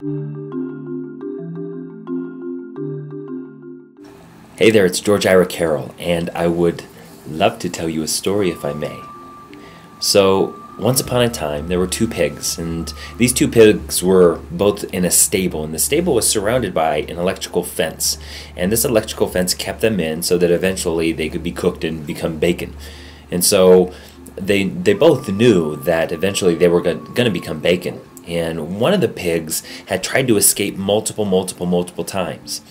Hey there, it's George Ira Carroll, and I would love to tell you a story if I may. So, once upon a time, there were two pigs, and these two pigs were both in a stable, and the stable was surrounded by an electrical fence, and this electrical fence kept them in so that eventually they could be cooked and become bacon. And so they both knew that eventually they were going to become bacon. And one of the pigs had tried to escape multiple times.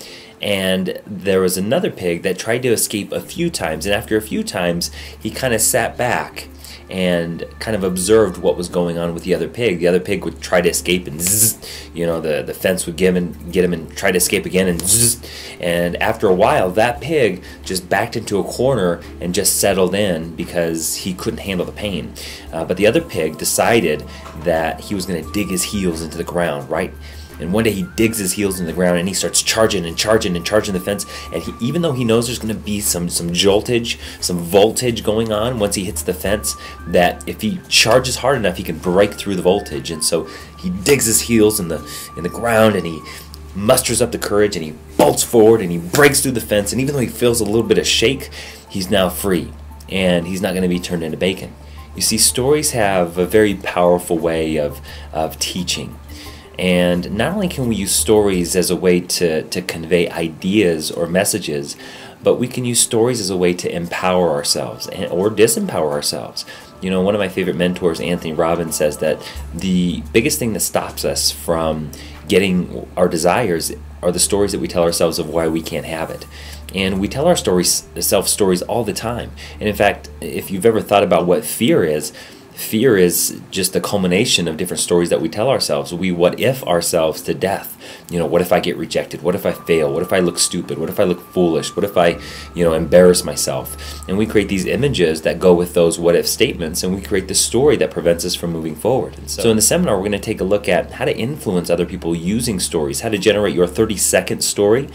And there was another pig that tried to escape a few times, and after a few times he kind of sat back and kind of observed what was going on with the other pig. The other pig would try to escape, and zzz, the fence would get him and try to escape again, and zzz, and after a while that pig just backed into a corner and just settled in because he couldn't handle the pain. But the other pig decided that he was going to dig his heels into the ground, right? And one day he digs his heels in the ground and he starts charging the fence. And even though he knows there's going to be some joltage, some voltage going on once he hits the fence, that if he charges hard enough, he can break through the voltage. And so he digs his heels in the ground, and he musters up the courage, and he bolts forward, and he breaks through the fence. And even though he feels a little bit of shake, he's now free, and he's not going to be turned into bacon. You see, stories have a very powerful way of teaching. And not only can we use stories as a way to convey ideas or messages, but we can use stories as a way to empower ourselves or disempower ourselves. You know, one of my favorite mentors, Anthony Robbins, says that the biggest thing that stops us from getting our desires are the stories that we tell ourselves of why we can't have it. And we tell ourselves stories all the time. And in fact, if you've ever thought about what fear is just the culmination of different stories that we tell ourselves. We what if ourselves to death. You know, what if I get rejected? What if I fail? What if I look stupid? What if I look foolish? What if I, embarrass myself? And we create these images that go with those what if statements, and we create the story that prevents us from moving forward. And so in the seminar, we're going to take a look at how to influence other people using stories, how to generate your 30-second story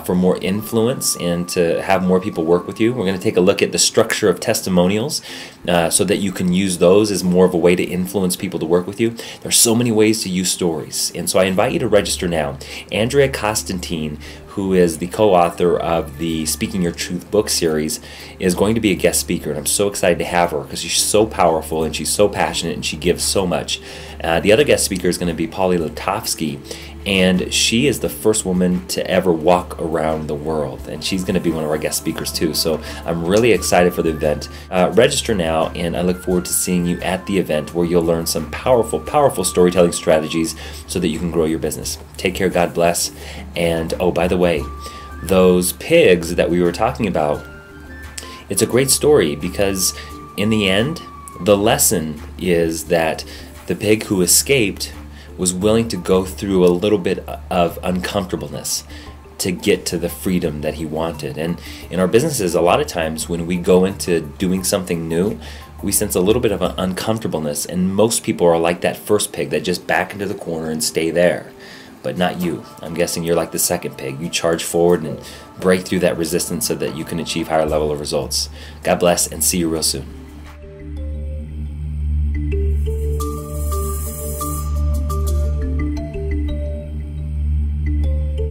for more influence and to have more people work with you. We're going to take a look at the structure of testimonials so that you can use those as more of a way to influence people to work with you. There's so many ways to use stories, and so I invite you to register now. Andrea Constantine, who is the co-author of the Speaking Your Truth book series, is going to be a guest speaker, and I'm so excited to have her because she's so powerful and she's so passionate and she gives so much. The other guest speaker is going to be Polly Lutovsky, and she is the first woman to ever walk around the world, and she's going to be one of our guest speakers too. So I'm really excited for the event. Register now, and I look forward to seeing you at the event where you'll learn some powerful storytelling strategies so that you can grow your business. Take care, God bless, and oh, by the way, those pigs that we were talking about, it's a great story because in the end, the lesson is that the pig who escaped was willing to go through a little bit of uncomfortableness to get to the freedom that he wanted. And in our businesses, a lot of times when we go into doing something new, we sense a little bit of an uncomfortableness, and most people are like that first pig that just back into the corner and stay there. But not you. I'm guessing you're like the second pig. You charge forward and break through that resistance so that you can achieve higher level of results. God bless, and see you real soon.